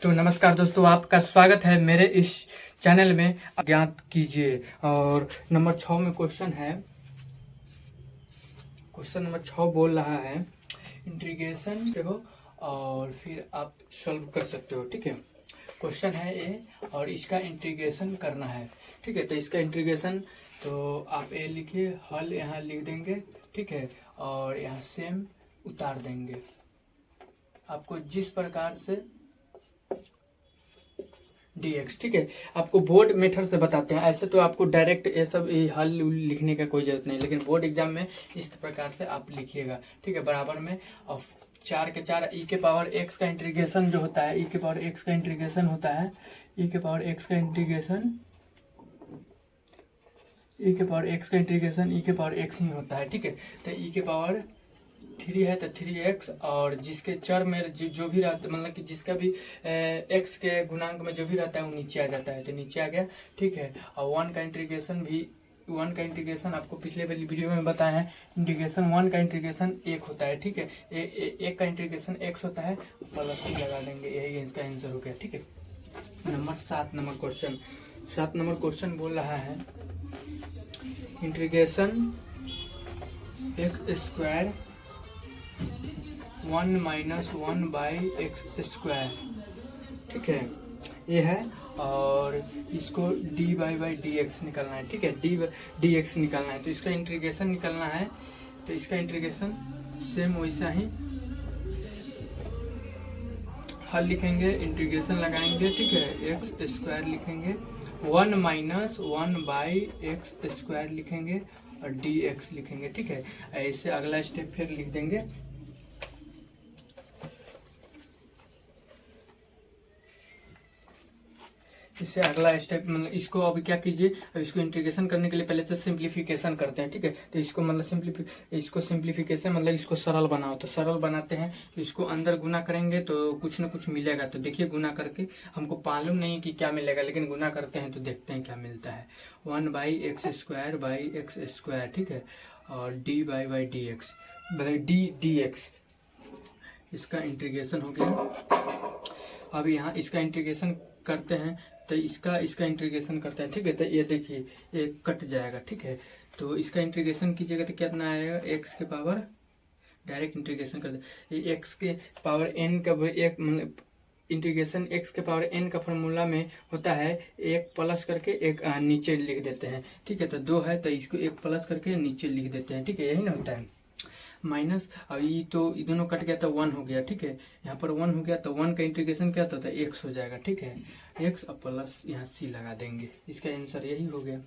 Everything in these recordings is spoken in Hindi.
तो नमस्कार दोस्तों, आपका स्वागत है मेरे इस चैनल में। ज्ञात कीजिए। और नंबर 6 में क्वेश्चन है। क्वेश्चन नंबर 6 बोल रहा है इंटीग्रेशन देखो और फिर आप सॉल्व कर सकते हो। ठीक है, क्वेश्चन है ए और इसका इंटीग्रेशन करना है। ठीक है, तो इसका इंटीग्रेशन तो आप ए लिखिए, हल यहाँ लिख देंगे। ठीक है, और यहाँ सेम उतार देंगे। आपको जिस प्रकार से dx, ठीक है, आपको बोर्ड मेथड से बताते हैं। ऐसे तो आपको डायरेक्ट ये सब हल लिखने का कोई जरूरत नहीं, लेकिन बोर्ड एग्जाम में इस प्रकार से आप लिखिएगा। ठीक है, बराबर में और 4 के 4 e के पावर x का इंटीग्रेशन जो होता है, e के पावर x का इंटीग्रेशन होता है, e के पावर x का इंटीग्रेशन, e के पावर x का इंटीग्रेशन e के पावर x ही होता है। ठीक है, तो e के पावर 3 है तो 3x, और जिसके चर में जो भी रहता, मतलब कि जिसका भी x के गुणांक में जो भी रहता है वो नीचे आ जाता है, तो नीचे आ गया। ठीक है, और 1 का इंटीग्रेशन भी, 1 का इंटीग्रेशन आपको पिछले वीडियो में बताया है। इंटीग्रेशन 1 का इंटीग्रेशन 1 होता है। ठीक है, एक का इंटीग्रेशन x होता है, प्लस c लगा देंगे, यही इसका आंसर हो गया। ठीक है, number 7 number question. 7 number question बोल रहा है integration x square 1 - 1 by x square. ठीक है, ये है, और इसको dy बाई dx निकालना है। ठीक है, dx निकालना है, तो इसका इंटीग्रेशन निकालना है। तो इसका इंटीग्रेशन सेम वैसा ही हल लिखेंगे, इंटीग्रेशन लगाएंगे। ठीक है, एक्स स्क्वायर लिखेंगे, 1 - 1 बाई एक्स स्क्वायर लिखेंगे और dx लिखेंगे। ठीक है, ऐसे अगला स्टेप फिर लिख देंगे। इससे अगला स्टेप, मतलब इसको अभी क्या कीजिए, अब इसको इंटीग्रेशन करने के लिए पहले से सिंप्लीफिकेशन करते हैं। ठीक है, तो इसको मतलब इसको सिंप्लीफिकेशन मतलब इसको सरल बनाओ, तो सरल बनाते हैं। तो इसको अंदर गुना करेंगे तो कुछ ना कुछ मिलेगा। तो देखिए, गुना करके हमको मालूम नहीं कि क्या मिलेगा, लेकिन गुना करते हैं तो देखते हैं क्या मिलता है। 1 by x square by x square. ठीक है, और D by D x, D x, इसका इंटीग्रेशन हो गया। अब यहाँ इसका इंटीग्रेशन करते हैं, तो इसका इंटीग्रेशन करते हैं। ठीक है, तो ये देखिए ये कट जाएगा। ठीक है, तो इसका इंटीग्रेशन कीजिएगा तो कितना आएगा, एक्स के पावर, डायरेक्ट इंटीग्रेशन कर दे, ये एक्स के पावर एन का एक, मतलब इंटीग्रेशन एक्स के पावर एन का फॉर्मूला में होता है, एक प्लस करके एक नीचे लिख देते हैं। ठीक है, तो 2 है तो इसको एक प्लस करके नीचे लिख देते हैं। ठीक है, यही ना होता है। माइनस, अब ये तो ये दोनों कट गया तो 1 हो गया। ठीक है, यहाँ पर 1 हो गया तो 1 का इंटीग्रेशन क्या होता है, x हो जाएगा। ठीक है, x और प्लस यहाँ c लगा देंगे, इसका आंसर यही हो गया।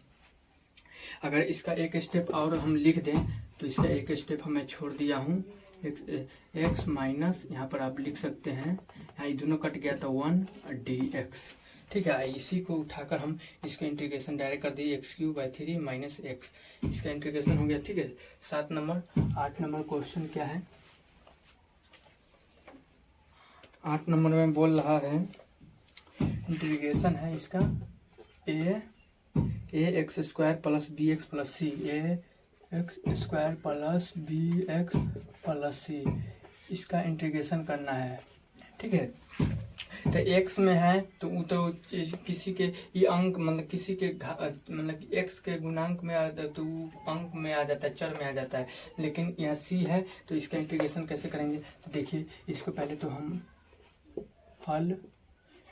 अगर इसका एक स्टेप और हम लिख दें तो इसका एक स्टेप हमें छोड़ दिया हूँ, x माइनस, यहाँ पर आप लिख सकते हैं, यहाँ ये दोनों कट गया तो 1 dx। ठीक है, इसी को उठाकर हम इसका इंटीग्रेशन डायरेक्ट कर दिए, x³/3 माइनस एक्स, इसका इंटीग्रेशन हो गया। ठीक है, 7 नंबर। 8 नंबर क्वेश्चन क्या है। 8 नंबर में बोल रहा है इंटीग्रेशन है इसका a x square plus b x plus c, a x square plus b x plus c, इसका इंटीग्रेशन करना है। ठीक है, तो x में है तो वो तो किसी के ये अंक, मतलब किसी के मतलब कि x के गुणांक में आ जाता है तो अंक में आ जाता है, चर में आ जाता है। लेकिन यहाँ c है तो इसका इंटीग्रेशन कैसे करेंगे, तो देखिए इसको पहले तो हम हल,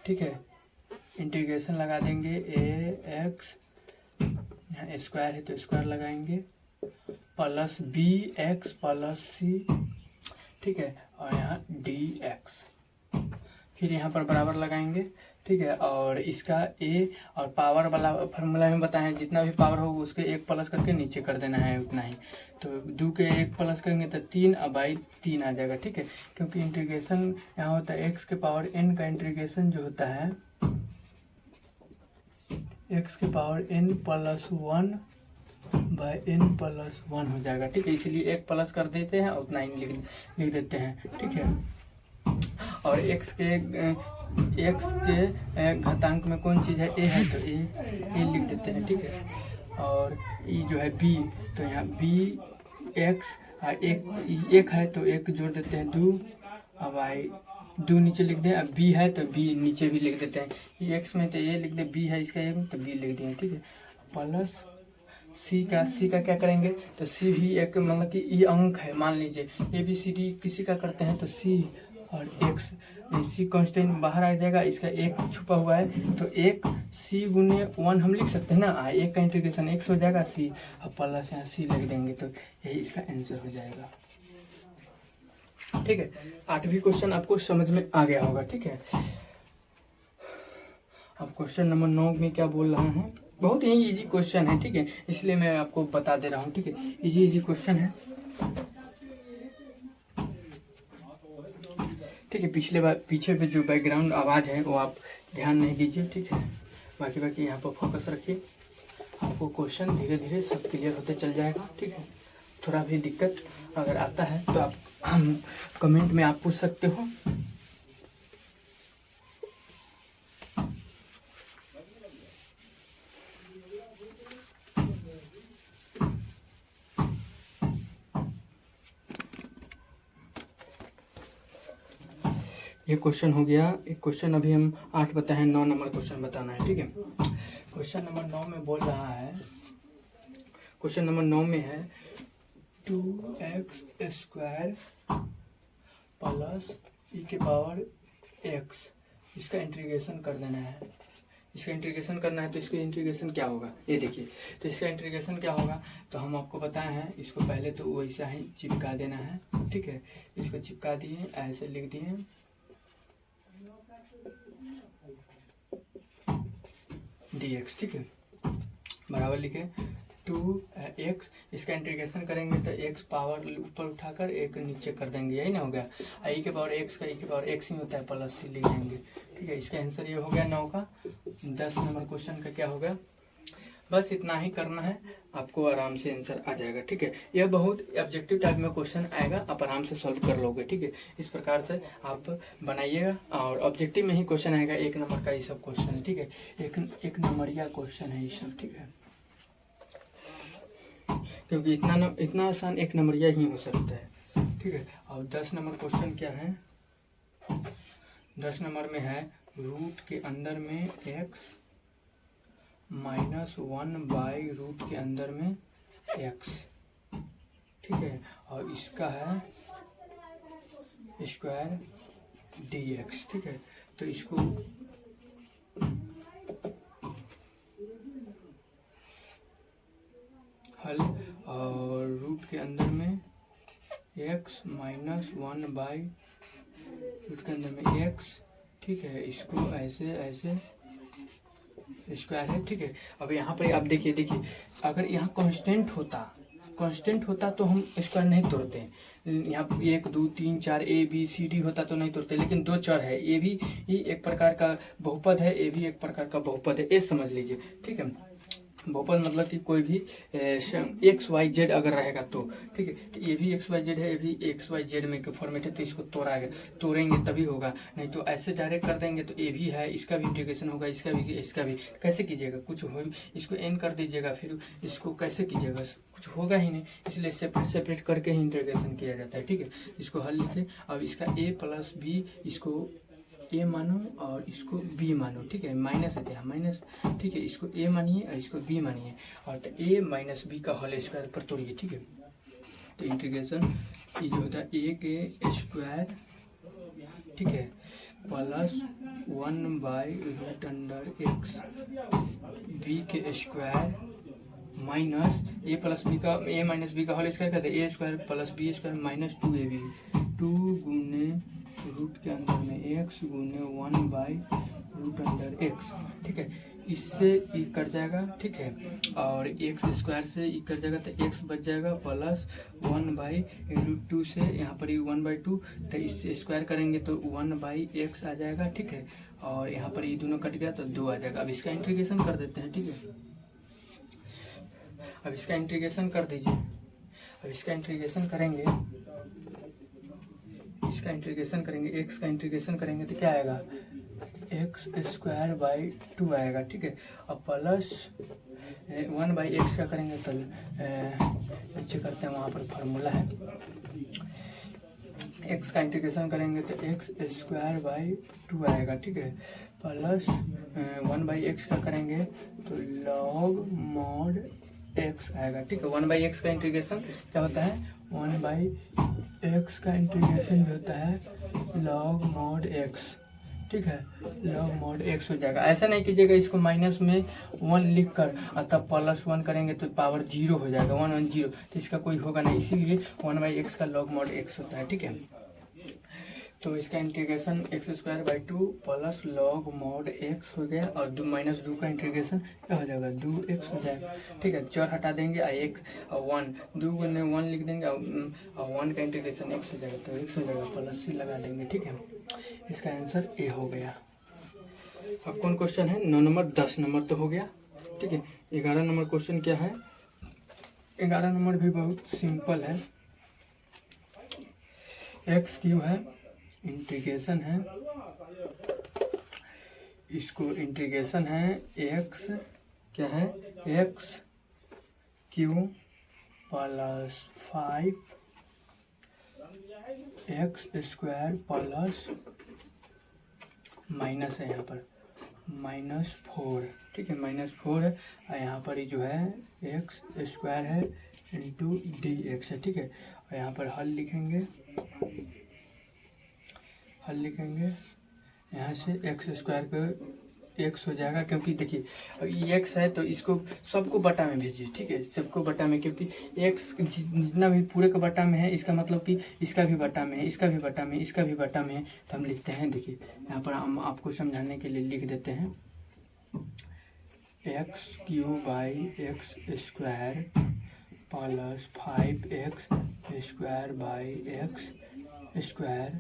ठीक है, इंटीग्रेशन लगा देंगे, ए एक्स, यहाँ स्क्वायर है तो स्क्वायर लगाएंगे, प्लस बी एक्स प्लस सी। ठीक है, और यहाँ डी एक्स, फिर यहाँ पर बराबर लगाएंगे। ठीक है, और इसका ए और पावर वाला फार्मूला में बताएं, जितना भी पावर हो उसके 1 प्लस करके नीचे कर देना है, उतना ही। तो 2 के 1 प्लस करेंगे तो 3 और बाई 3 आ जाएगा। ठीक है, क्योंकि इंटीग्रेशन यहाँ होता है x के पावर n का इंटीग्रेशन जो होता है x के power n plus 1 by n plus 1 हो जाएगा। ठीक है, इसलिए 1 प्लस कर देते हैं, उतना ही लिख देते हैं। ठीक है, और x के घातांक में कौन चीज़ है, a है तो a लिख देते हैं। ठीक है, और ये जो है b, तो यहाँ b x, एक है तो 1 जोड़ देते हैं 2, अब आई दो नीचे लिख दें, अब बी है तो बी नीचे भी लिख देते हैं, ये एक्स में तो ये लिख दे, बी है इसका एक तो बी लिख दिए, ठीक है। प्लस सी का क्या करेंगे, तो सी भी एक मतलब कि ये अंक है, मान लीजिए ए बी सी डी किसी का करते हैं तो सी और एक्स, सी कांस्टेंट बाहर आ जाएगा, इसका एक छुपा हुआ है तो एक सी गुने 1 हम लिख सकते हैं ना, एक का इंटीग्रेशन एक्स हो जाएगा सी, और प्लस यहाँ सी लिख देंगे तो यही इसका आंसर हो जाएगा, ठीक है। 8वीं क्वेश्चन आपको समझ में आ गया होगा, ठीक है। अब क्वेश्चन नंबर 9 में क्या बोल रहा है, बहुत ही इजी क्वेश्चन है, ठीक है, इसलिए मैं आपको बता दे रहा हूँ, ठीक है, इजी क्वेश्चन है, ठीक है। पीछे पे जो बैकग्राउंड आवाज़ है वो आप ध्यान नहीं दीजिए, ठीक है। बाकी यहाँ पर फोकस रखिए, आपको क्वेश्चन धीरे धीरे सब क्लियर होते चल जाएगा, ठीक है। थोड़ा भी दिक्कत अगर आता है तो आप कमेंट में आप पूछ सकते हो। ये क्वेश्चन हो गया, एक क्वेश्चन अभी हम 8 बताए हैं, 9 नंबर क्वेश्चन बताना है, ठीक है। क्वेश्चन नंबर 9 में बोल रहा है, क्वेश्चन नंबर 9 में है 2x² प्लस e के पावर x, इसका इंटीग्रेशन कर देना है, इसका इंटीग्रेशन करना है तो इसका इंटीग्रेशन क्या होगा, ये देखिए, तो इसका इंटीग्रेशन क्या होगा, तो हम आपको बताए हैं, इसको पहले तो वैसा ही चिपका देना है, ठीक है। इसको चिपका दिए, ऐसे लिख दिए, dx, ठीक है, बराबर लिखे 2x, इसका इंटीग्रेशन करेंगे तो x पावर ऊपर उठाकर एक नीचे कर देंगे, यही ना हो गया, i के पावर x का e के पावर x ही होता है, प्लस सी लिख देंगे, ठीक है। इसका आंसर ये हो गया 9 का। 10 नंबर क्वेश्चन का क्या होगा, बस इतना ही करना है, आपको आराम से आंसर आ जाएगा, ठीक है। यह बहुत ऑब्जेक्टिव टाइप में क्वेश्चन आएगा, आप आराम से सॉल्व कर लोगे, ठीक है। इस प्रकार से आप बनाइएगा, और ऑब्जेक्टिव में ही क्वेश्चन आएगा, 1 नंबर का ये सब क्वेश्चन है, ठीक है, एक नंबरिया क्वेश्चन है ये सब, ठीक है, क्योंकि इतना आसान 1 नंबरिया ही हो सकता है, ठीक है। और 10 नंबर क्वेश्चन क्या है, 10 नंबर में है रूट के अंदर में x -1/रूट के अंदर में x, ठीक है, और इसका है स्क्वायर dx, ठीक है। तो इसको हल, और रूट के अंदर में x -1/रूट के अंदर में x, ठीक है, इसको ऐसे ऐसे स्क्वायर है, ठीक है। अब यहाँ पर आप देखिए, अगर यहाँ कांस्टेंट होता तो हम स्क्वायर नहीं तोड़ते, यहाँ 1 2 3 4 ए बी सी डी होता तो नहीं तोड़ते, लेकिन 2 चर है, ए भी एक प्रकार का बहुपद है, ए भी एक प्रकार का बहुपद है, ये समझ लीजिए, ठीक है। बहुपद मतलब कि कोई भी एक्स वाई जेड अगर रहेगा तो, ठीक है, तो ये भी एक्स वाई जेड है, ये भी एक्स वाई जेड में फॉर्मेट है, तो इसको तोड़ेंगे तभी होगा, नहीं तो ऐसे डायरेक्ट कर देंगे तो ये भी है, इसका भी इंटीग्रेशन होगा, इसका भी कैसे कीजिएगा, कुछ हो, इसको एन कर दीजिएगा, फिर इसको कैसे कीजिएगा, कुछ होगा ही नहीं, इसलिए सेपरेट करके ही इंटीग्रेशन किया जाता है, ठीक है। इसको हल लिखे, अब इसका a + b, इसको a मानो और इसको b मानो, ठीक है, माइनस है यहाँ माइनस, ठीक है, इसको a मानिए और इसको b मानिए, और तो a - b का होल स्क्वायर पर तोड़िए, ठीक है। तो इंटीग्रेशन ये जो होता है a के स्क्वायर, ठीक है, प्लस 1/√x, b के स्क्वायर माइनस a + b का होल स्क्वायर करते हैं, a² + b² -2ab, 2 गुने रूट के अंदर में x गुने 1/√x, ठीक है, इससे ई कट जाएगा, ठीक है, और x² से ई कट जाएगा तो x बच जाएगा, प्लस 1/√2 से यहाँ पर 1/2, तो इससे स्क्वायर करेंगे तो 1/x आ जाएगा, ठीक है, और यहाँ पर ये दोनों कट गया तो 2 आ जाएगा। अब इसका इंटीग्रेशन कर देते हैं, ठीक है, अब इसका इंटीग्रेशन कर दीजिए, अब इसका इंटीग्रेशन करेंगे, x का इंटीग्रेशन करेंगे तो क्या आएगा, x²/2 आएगा, ठीक है, अब प्लस 1/x का करेंगे तो नीचे करते हैं, वहाँ पर फार्मूला है, एक्स का इंटीग्रेशन करेंगे तो एक्स स्क्वायर बाई 2 आएगा, ठीक है, प्लस 1/x का करेंगे तो लॉग मॉड एक्स आएगा, ठीक है। 1/x का इंटीग्रेशन क्या होता है, 1/x का इंटीग्रेशन जो होता है लॉग मॉड एक्स, ठीक है, लॉग मॉड एक्स हो जाएगा। ऐसा नहीं कीजिएगा इसको माइनस में 1 लिख कर और तब +1 करेंगे तो पावर 0 हो जाएगा, 1 1 0, तो इसका कोई होगा नहीं, इसीलिए 1/x का लॉग मॉड एक्स होता है, ठीक है। तो इसका integration x²/2 plus log mod x हो गया और -2 का इंटीग्रेशन क्या हो जाएगा, 2x हो जाएगा, ठीक है। चर हटा देंगे और 1 और 1, 2 गुने 1 लिख देंगे और 1 का इंटीग्रेशन x हो जाएगा तो x हो जाएगा, प्लस C लगा देंगे, ठीक है। इसका आंसर ए हो गया। अब कौन क्वेश्चन है, 9 नंबर, 10 नंबर तो हो गया, ठीक है। 11 नंबर क्वेश्चन क्या है, 11 नंबर भी बहुत सिंपल है। x³ है, इंटीग्रेशन है, इसको इंटीग्रेशन है x क्या है, x³ plus 5x² plus minus है यहाँ पर -4, ठीक है, -4 है और यहाँ पर ही जो है x² है इंटू dx है, ठीक है। और यहाँ पर हल लिखेंगे यहाँ से x² को x हो जाएगा, क्योंकि देखिए अब ये x है तो इसको सबको बटा में भेजिए, ठीक है, सबको बटा में, क्योंकि x जितना भी पूरे का बटा में है इसका मतलब कि इसका भी बटा में है, इसका भी बटा में, इसका भी बटा में है, तो हम लिखते हैं, देखिए यहाँ पर हम आपको समझाने के लिए लिख देते हैं x³/x² प्लस 5x²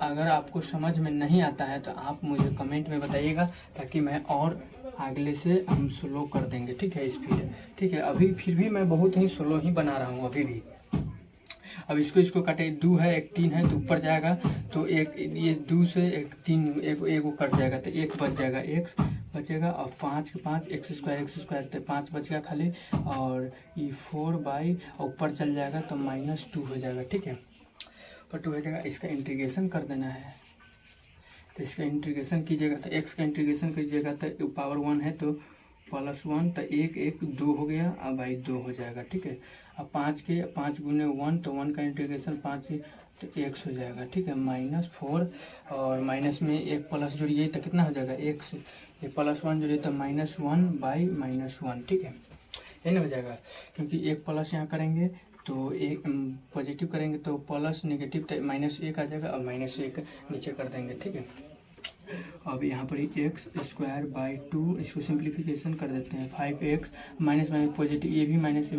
अगर आपको समझ में नहीं आता है तो आप मुझे कमेंट में बताइएगा, ताकि मैं और अगले से हम स्लो कर देंगे, ठीक है, स्पीड, ठीक है। अभी फिर भी मैं बहुत ही स्लो ही बना रहा हूँ अभी भी। अब इसको काटे, 2 है, 1 3 है तो ऊपर जाएगा तो एक ये 2 से 1 3 एक कट जाएगा तो 1 बच जाएगा, x बचेगा और 5 के 5 x² तो 5 बच गया खाली, और ये 4/, ऊपर चल जाएगा तो -2 हो जाएगा, ठीक है, पर 2 हो जाएगा। इसका इंटीग्रेशन कर देना है, तो इसका इंटीग्रेशन कीजिएगा तो x का इंटीग्रेशन कीजिएगा तो पावर 1 है तो +1 तो 1 1 2 हो गया और बाई 2 हो जाएगा, ठीक है। अब 5 गुने 1 तो 1 का इंटीग्रेशन 5 तो x हो जाएगा, ठीक है, -4 और माइनस में एक प्लस जोड़िए तो कितना हो जाएगा, x, ये +1 जोड़िए तो -1/-1, ठीक है, ये नहीं हो जाएगा, क्योंकि एक प्लस यहाँ करेंगे तो एक पॉजिटिव करेंगे तो प्लस, नेगेटिव तो -1 आ जाएगा और -1 नीचे कर देंगे, ठीक है। अब यहाँ पर x²/2 इसको सिंप्लीफिकेशन कर देते हैं, 5x माइनस पॉजिटिव, ये भी माइनस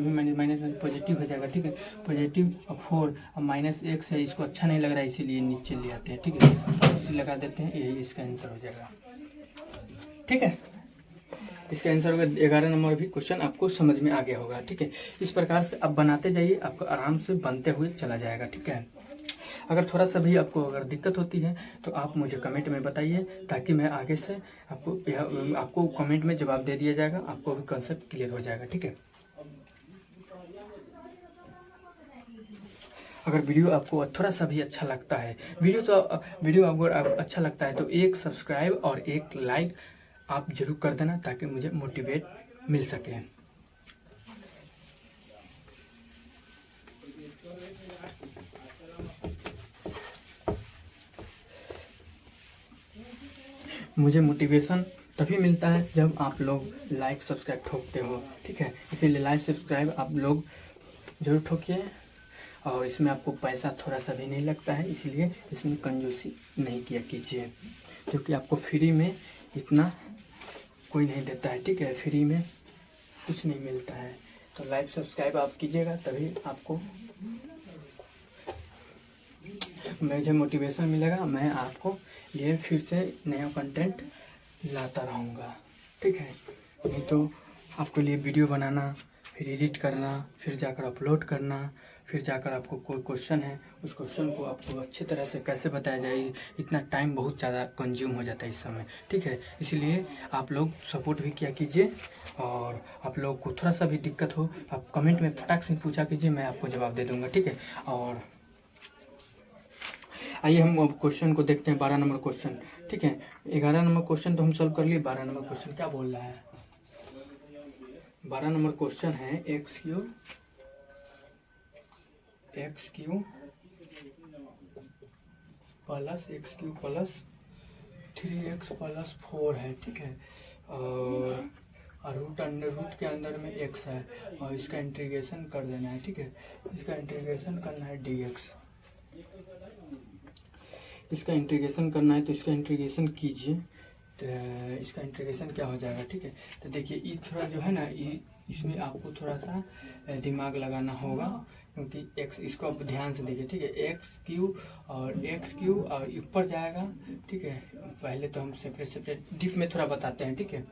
पॉजिटिव हो जाएगा, ठीक है, पॉजिटिव 4 और -x है, इसको अच्छा नहीं लग रहा है इसीलिए नीचे ले आते हैं, ठीक है, इसी लगा देते हैं, यही इसका आंसर हो जाएगा, ठीक है। इसका आंसर होगा 11 नंबर भी क्वेश्चन आपको समझ में आ गया होगा, ठीक है। इस प्रकार से आप बनाते जाइए, आपको आराम से बनते हुए चला जाएगा, ठीक है। अगर थोड़ा सा भी आपको अगर दिक्कत होती है तो आप मुझे कमेंट में बताइए, ताकि मैं आगे से आपको कमेंट में जवाब दे दिया जाएगा, आपको भी कॉन्सेप्ट क्लियर हो जाएगा, ठीक है। अगर वीडियो आपको थोड़ा सा भी अच्छा लगता है, वीडियो अगर अच्छा लगता है तो एक सब्सक्राइब और एक लाइक आप जरूर कर देना, ताकि मुझे मोटिवेट मिल सके। मुझे मोटिवेशन तभी मिलता है जब आप लोग लाइक सब्सक्राइब ठोकते हो, ठीक है, इसीलिए लाइक सब्सक्राइब आप लोग जरूर ठोकिए। और इसमें आपको पैसा थोड़ा सा भी नहीं लगता है, इसलिए इसमें कंजूसी नहीं किया कीजिए, क्योंकि आपको फ्री में इतना कोई नहीं देता है, ठीक है, फ्री में कुछ नहीं मिलता है। तो लाइक सब्सक्राइब आप कीजिएगा, तभी आपको मुझे मोटिवेशन मिलेगा, मैं आपको लिए फिर से नया कंटेंट लाता रहूँगा, ठीक है। नहीं तो आपके लिए वीडियो बनाना, फिर एडिट करना, फिर जाकर अपलोड करना, फिर जाकर आपको कोई क्वेश्चन है उस क्वेश्चन को आपको अच्छी तरह से कैसे बताया जाए, इतना टाइम बहुत ज़्यादा कंज्यूम हो जाता है इस समय, ठीक है। इसलिए आप लोग सपोर्ट भी किया कीजिए, और आप लोग को थोड़ा सा भी दिक्कत हो आप कमेंट में फटाक से पूछा कीजिए, मैं आपको जवाब दे दूँगा, ठीक है। और आइए हम अब क्वेश्चन को देखते हैं, 12 नंबर क्वेश्चन। ठीक है, 11 नंबर क्वेश्चन तो हम सॉल्व कर लिए, 12 नंबर क्वेश्चन क्या बोल रहा है। 12 नंबर क्वेश्चन है x Q plus 3x plus 4 है। ठीक है, और अंडर रूट के अंदर में x है और इसका इंटीग्रेशन कर देना है। ठीक है, इसका इंटीग्रेशन करना है dx, इसका इंटीग्रेशन करना है, तो इसका इंटीग्रेशन कीजिए। तो इसका इंटीग्रेशन क्या हो जाएगा। ठीक है, तो देखिए ये थोड़ा जो है ना, ये इसमें आपको थोड़ा सा दिमाग लगाना होगा, क्योंकि x, इसको आप ध्यान से देखिए। ठीक है, एक्स क्यू और ऊपर जाएगा। ठीक है, पहले तो हम सेपरेट डीप में थोड़ा बताते हैं। ठीक है,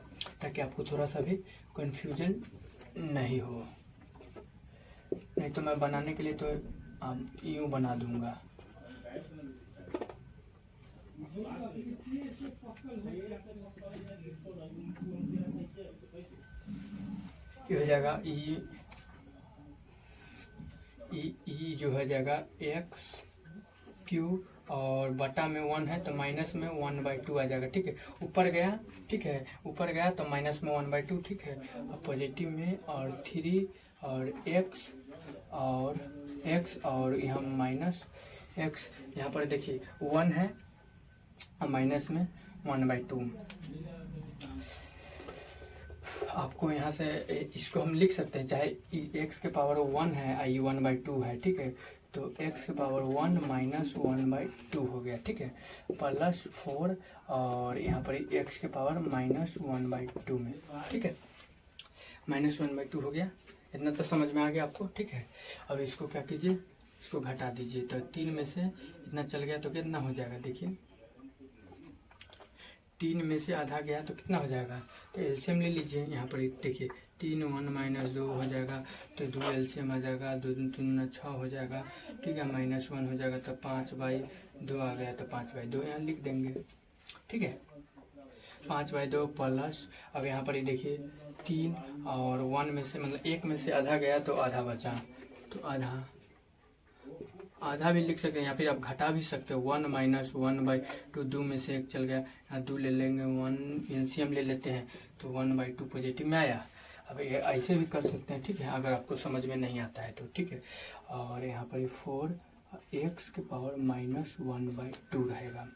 ताकि आपको थोड़ा सा भी कन्फ्यूजन नहीं हो, नहीं तो मैं बनाने के लिए तो यूँ बना दूंगा। ये हो जाएगा ई जो हो जाएगा एक्स क्यू और बटा में 1 है तो माइनस में 1/2 आ जाएगा। ठीक है, ऊपर गया। ठीक है, ऊपर गया तो माइनस में 1/2। ठीक है, और पॉजिटिव में और 3 और x और यहाँ माइनस x, यहाँ पर देखिए 1 है और माइनस में 1/2। आपको यहाँ से इसको हम लिख सकते हैं, चाहे x के पावर 1 है आई 1/2 है। ठीक है, तो x के पावर 1 माइनस 1/2 हो गया। ठीक है, प्लस 4 और यहाँ पर x के पावर माइनस 1/2 में। ठीक है, माइनस 1/2 हो गया। इतना तो समझ में आ गया आपको। ठीक है, अब इसको क्या कीजिए, इसको घटा दीजिए। तो 3 में से इतना चल गया तो कितना हो जाएगा, देखिए 3 में से आधा गया तो कितना हो जाएगा। तो एलसीएम ले लीजिए। यहाँ पर देखिए 3 1 माइनस 2 हो जाएगा, तो 2 एलसीएम आ जाएगा, 2 3 6 हो जाएगा। ठीक है, माइनस 1 हो जाएगा, तो 5/2 आ गया, तो 5/2 यहाँ लिख देंगे। ठीक है, 5/2 प्लस, अब यहाँ पर ही देखिए 3 और 1 में से मतलब 1 में से आधा गया तो आधा बचा, तो आधा भी लिख सकते हैं, या फिर आप घटा भी सकते हो। 1 माइनस 1/2, 2 में से 1 चल गया, यहाँ 2 ले लेंगे, 1 एलसीएम ले लेते हैं, तो 1/2 पॉजिटिव में आया। अब ये ऐसे भी कर सकते हैं। ठीक है, अगर आपको समझ में नहीं आता है तो। ठीक है, और यहाँ पर 4x के पावर माइनस 1/2 रहेगा।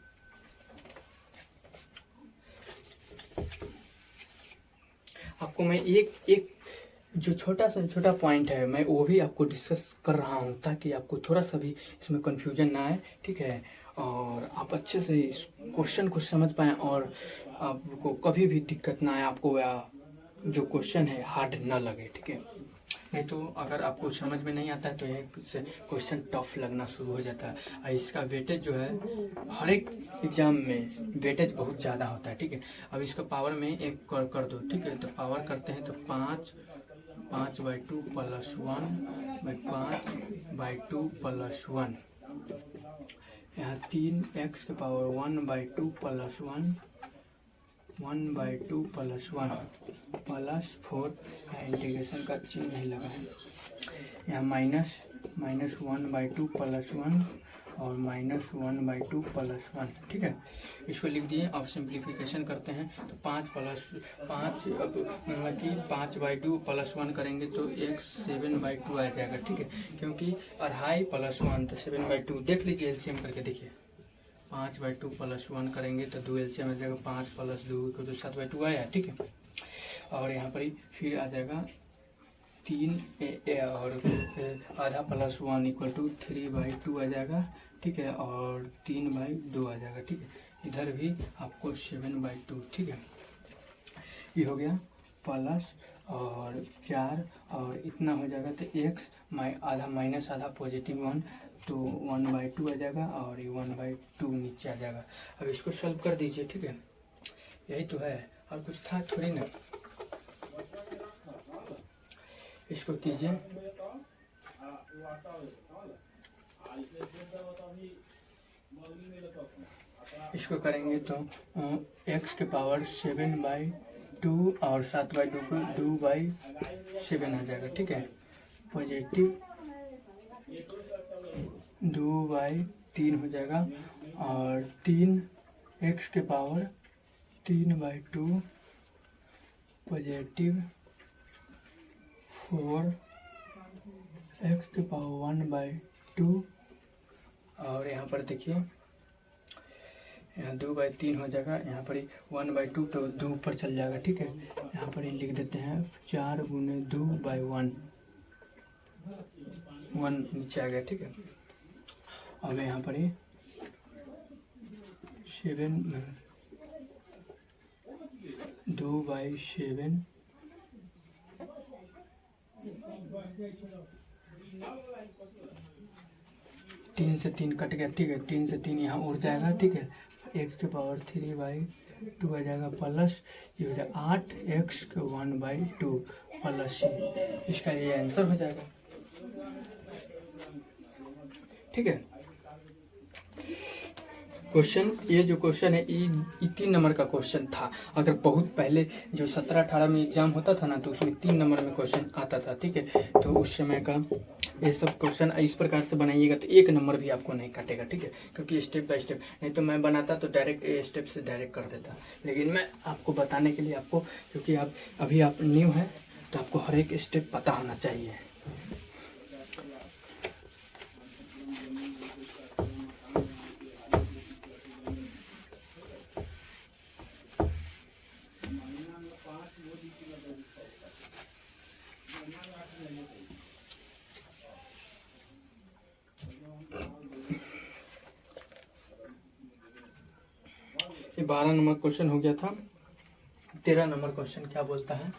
आपको मैं एक जो छोटा सा छोटा पॉइंट है मैं वो भी आपको डिस्कस कर रहा हूँ, ताकि आपको थोड़ा सा भी इसमें कन्फ्यूजन ना आए। ठीक है, और आप अच्छे से इस क्वेश्चन को समझ पाएँ और आपको कभी भी दिक्कत ना आए, आपको जो क्वेश्चन है हार्ड ना लगे। ठीक है, नहीं तो अगर आपको समझ में नहीं आता है तो यह क्वेश्चन टफ लगना शुरू हो जाता है। और इसका वेटेज जो है हर एक एग्जाम में वेटेज बहुत ज़्यादा होता है। ठीक है, अब इसका पावर में एक कर दो। ठीक है, तो पावर करते हैं तो 5/2 प्लस 1/5/2 प्लस 1, यहाँ 3x के पावर 1/2 प्लस 1/2 प्लस 1 प्लस 4, यहाँ इंटीग्रेशन का चिन्ह नहीं लगा है, यहाँ माइनस 1/2 प्लस 1 और माइनस 1/2 प्लस 1। ठीक है, इसको लिख दिए। अब सिंप्लीफिकेशन करते हैं तो 5 मतलब कि 5/2 प्लस 1 करेंगे तो x 7/2 आ जाएगा। ठीक है, क्योंकि 2.5 प्लस 1 तो 7/2, देख लीजिए एलसीएम करके देखिए। 5/2 प्लस 1 करेंगे तो 2 एलसीएम आ जाएगा, 5 प्लस 2 को तो 7/2 आया। ठीक है, और यहाँ पर ही फिर आ जाएगा 3 और आधा प्लस 1 इक्वल टू 3/2 आ जाएगा। ठीक है, और 3/2 आ जाएगा। ठीक है, इधर भी आपको 7/2। ठीक है, ये हो गया प्लस और 4 और इतना हो जाएगा, तो x आधा माइनस आधा पॉजिटिव 1, तो 1/2 आ जाएगा और ये 1/2 नीचे आ जाएगा। अब इसको सॉल्व कर दीजिए। ठीक है, यही तो है, और कुछ था थोड़ी ना। इसको कीजिए, इसको करेंगे तो x के पावर 7/2 और 7/2 को 2/7 आ जाएगा। ठीक है, पॉजिटिव 2/3 हो जाएगा और 3x के पावर 3/2 पॉजिटिव 4x के पावर 1/2 और यहाँ पर देखिए यहाँ 2/3 हो जाएगा, यहाँ पर 1/2 तो 2 ऊपर चल जाएगा। ठीक है, यहाँ पर ही लिख देते हैं 4 गुने 2/1 1 नीचे आ गया। ठीक है, अब यहाँ पर ही 7 2/7 3 से 3 कट गया। ठीक है, 3 से 3 यहाँ उड़ जाएगा। ठीक है, x के पावर 3/2 आ जाएगा प्लस ये हो जाएगा 8x के 1/2 प्लस इसका ये आंसर हो जाएगा। ठीक है, क्वेश्चन ये जो क्वेश्चन है ये 3 नंबर का क्वेश्चन था। अगर बहुत पहले जो 17-18 में एग्जाम होता था ना तो उसमें 3 नंबर में क्वेश्चन आता था। ठीक है, तो उस समय का ये सब क्वेश्चन इस प्रकार से बनाइएगा तो 1 नंबर भी आपको नहीं काटेगा। ठीक है, क्योंकि स्टेप बाय स्टेप, नहीं तो मैं बनाता तो डायरेक्ट स्टेप से डायरेक्ट कर देता, लेकिन मैं आपको बताने के लिए आपको, क्योंकि आप अभी आप न्यू हैं तो आपको हर एक स्टेप पता होना चाहिए। ये 12 नंबर क्वेश्चन हो गया था। 13 नंबर क्वेश्चन क्या बोलता है।